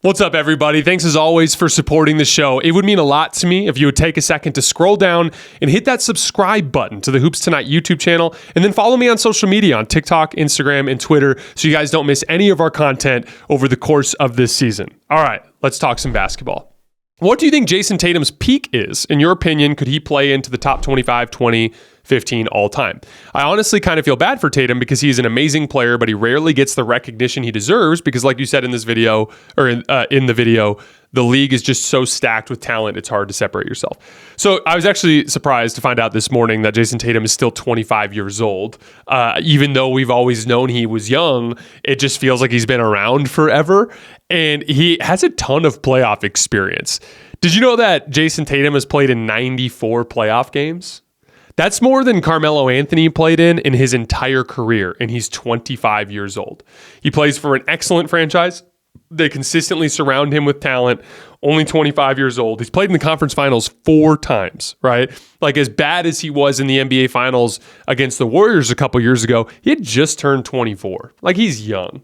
What's up, everybody? Thanks as always for supporting the show. It would mean a lot to me if you would take a second to scroll down and hit that subscribe button to the Hoops Tonight YouTube channel, and then follow me on social media on TikTok, Instagram, and Twitter so you guys don't miss any of our content over the course of this season. All right, let's talk some basketball. What do you think Jayson Tatum's peak is? In your opinion, could he play into the top 25, 20, 15 all time? I honestly kind of feel bad for Tatum because he's an amazing player, but he rarely gets the recognition he deserves because, like you said in this video, or in the video, the league is just so stacked with talent, it's hard to separate yourself. So I was actually surprised to find out this morning that Jayson Tatum is still 25 years old. Even though we've always known he was young, it just feels like he's been around forever. And he has a ton of playoff experience. Did you know that Jayson Tatum has played in 94 playoff games? That's more than Carmelo Anthony played in his entire career, and he's 25 years old. He plays for an excellent franchise. They consistently surround him with talent, only 25 years old. He's played in the conference finals 4 times, right? Like, as bad as he was in the NBA finals against the Warriors a couple years ago, he had just turned 24. Like, he's young.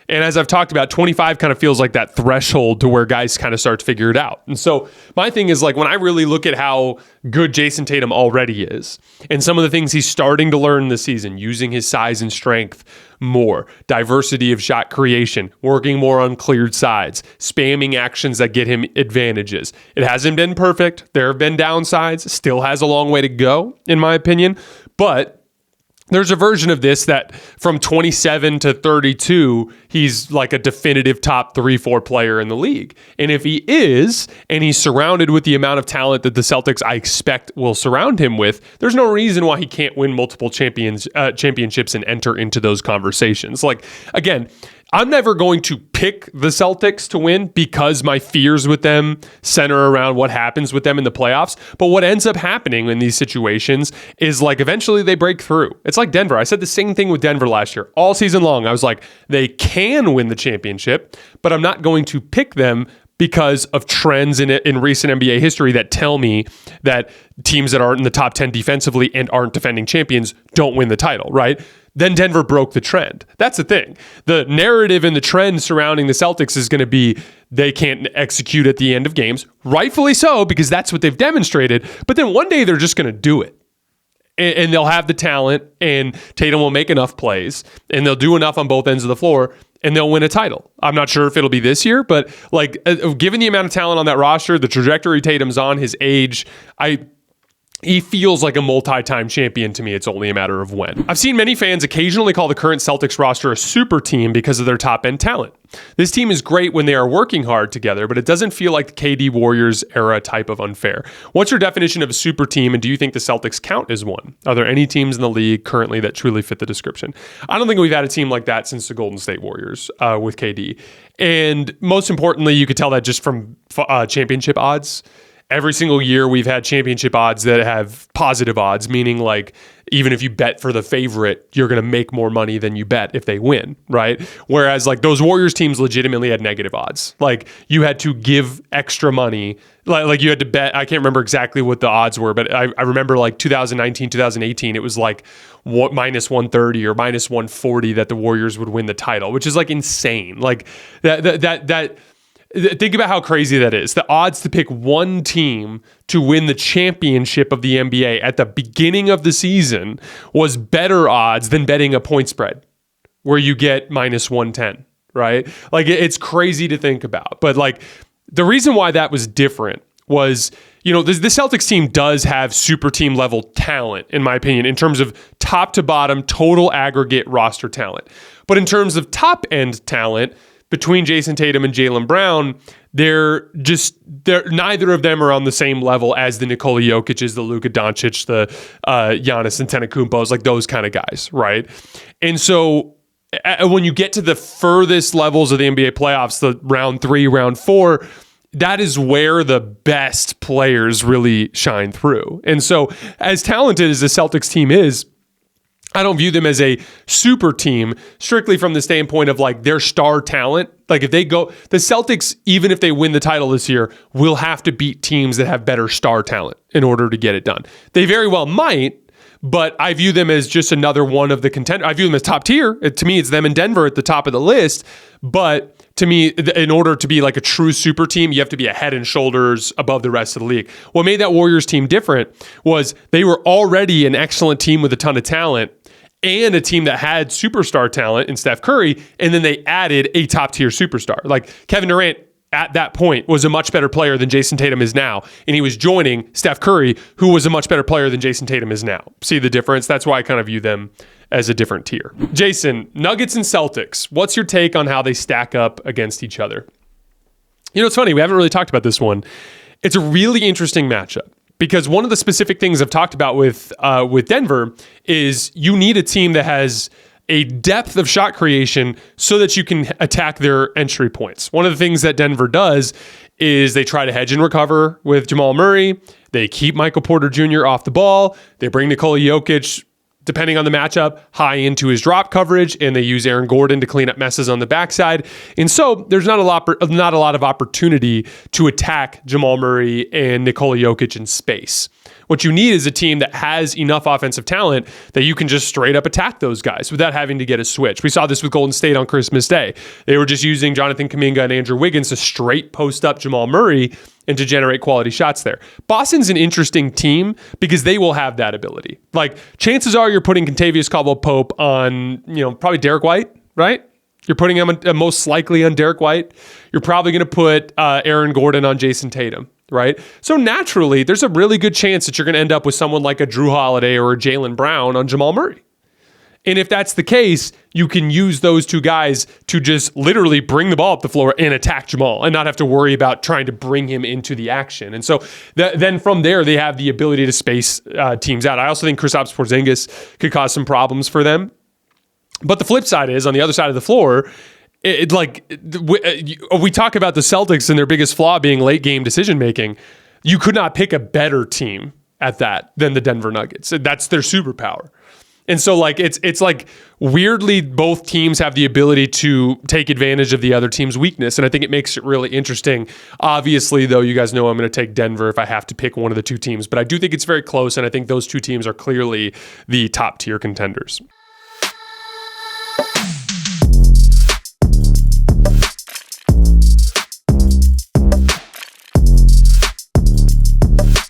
And as I've talked about, 25 kind of feels like that threshold to where guys kind of start to figure it out. And so my thing is, like, when I really look at how good Jayson Tatum already is and some of the things he's starting to learn this season, using his size and strength more, diversity of shot creation, working more on cleared sides, spamming actions that get him advantages. It hasn't been perfect. There have been downsides. Still has a long way to go, in my opinion. But there's a version of this that from 27 to 32, he's like a definitive top 3-4 player in the league. And if he is, and he's surrounded with the amount of talent that the Celtics I expect will surround him with, there's no reason why he can't win multiple championships and enter into those conversations. Like, again, I'm never going to pick the Celtics to win because my fears with them center around what happens with them in the playoffs. But what ends up happening in these situations is, like, eventually they break through. It's like Denver. I said the same thing with Denver last year. All season long, I was like, they can win the championship, but I'm not going to pick them because of trends in recent NBA history that tell me that teams that aren't in the top 10 defensively and aren't defending champions don't win the title, right? Then Denver broke the trend. That's the thing. The narrative and the trend surrounding the Celtics is going to be they can't execute at the end of games. Rightfully so, because that's what they've demonstrated. But then one day they're just going to do it. And they'll have the talent, and Tatum will make enough plays, and they'll do enough on both ends of the floor, and they'll win a title. I'm not sure if it'll be this year, but, like, given the amount of talent on that roster, the trajectory Tatum's on, his age, he feels like a multi-time champion to me. It's only a matter of when. I've seen many fans occasionally call the current Celtics roster a super team because of their top-end talent. This team is great when they are working hard together, but it doesn't feel like the KD Warriors era type of unfair. What's your definition of a super team, and do you think the Celtics count as one? Are there any teams in the league currently that truly fit the description? I don't think we've had a team like that since the Golden State Warriors with KD. And most importantly, you could tell that just from championship odds. Every single year we've had championship odds that have positive odds, meaning, like, even if you bet for the favorite, you're going to make more money than you bet if they win, right? Whereas, like, those Warriors teams legitimately had negative odds. Like, you had to give extra money. Like you had to bet. I can't remember exactly what the odds were, but I remember, like, 2019, 2018, it was like minus 130 or minus 140 that the Warriors would win the title, which is, like, insane. Like, that think about how crazy that is. The odds to pick one team to win the championship of the NBA at the beginning of the season was better odds than betting a point spread where you get minus 110, right? Like, it's crazy to think about. But, like, the reason why that was different was, you know, the Celtics team does have super team level talent, in my opinion, in terms of top to bottom total aggregate roster talent. But in terms of top end talent, between Jayson Tatum and Jaylen Brown, they're neither of them are on the same level as the Nikola Jokic's, the Luka Doncic, the Giannis Antetokounmpos, like those kind of guys, right? And so when you get to the furthest levels of the NBA playoffs, the round 3, round 4, that is where the best players really shine through. And so as talented as the Celtics team is, I don't view them as a super team strictly from the standpoint of, like, their star talent. Like, if they go, the Celtics, even if they win the title this year, will have to beat teams that have better star talent in order to get it done. They very well might, but I view them as just another one of the contenders. I view them as top tier. To me, it's them and Denver at the top of the list. But to me, in order to be like a true super team, you have to be a head and shoulders above the rest of the league. What made that Warriors team different was they were already an excellent team with a ton of talent and a team that had superstar talent in Steph Curry, and then they added a top-tier superstar. Like Kevin Durant at that point was a much better player than Jayson Tatum is now, and he was joining Steph Curry, who was a much better player than Jayson Tatum is now. See the difference? That's why I kind of view them as a different tier. Jason, Nuggets and Celtics, what's your take on how they stack up against each other? You know, it's funny, we haven't really talked about this one. It's a really interesting matchup because one of the specific things I've talked about with Denver is you need a team that has a depth of shot creation so that you can attack their entry points. One of the things that Denver does is they try to hedge and recover with Jamal Murray. They keep Michael Porter Jr. off the ball. They bring Nikola Jokic, depending on the matchup, high into his drop coverage, and they use Aaron Gordon to clean up messes on the backside. And so there's not a lot of opportunity to attack Jamal Murray and Nikola Jokic in space. What you need is a team that has enough offensive talent that you can just straight up attack those guys without having to get a switch. We saw this with Golden State on Christmas Day. They were just using Jonathan Kuminga and Andrew Wiggins to straight post up Jamal Murray and to generate quality shots there. Boston's an interesting team because they will have that ability. Like, chances are you're putting Kentavious Caldwell-Pope on, probably Derek White, right? You're putting him most likely on Derek White. You're probably going to put Aaron Gordon on Jayson Tatum, right? So naturally, there's a really good chance that you're going to end up with someone like a Drew Holiday or a Jaylen Brown on Jamal Murray. And if that's the case, you can use those two guys to just literally bring the ball up the floor and attack Jamal and not have to worry about trying to bring him into the action. And so then from there, they have the ability to space teams out. I also think Kristaps Porzingis could cause some problems for them. But the flip side is, on the other side of the floor, we talk about the Celtics and their biggest flaw being late game decision making. You could not pick a better team at that than the Denver Nuggets. That's their superpower. And so it's like weirdly both teams have the ability to take advantage of the other team's weakness. And I think it makes it really interesting. Obviously, though, you guys know I'm going to take Denver if I have to pick one of the two teams. But I do think it's very close. And I think those two teams are clearly the top tier contenders.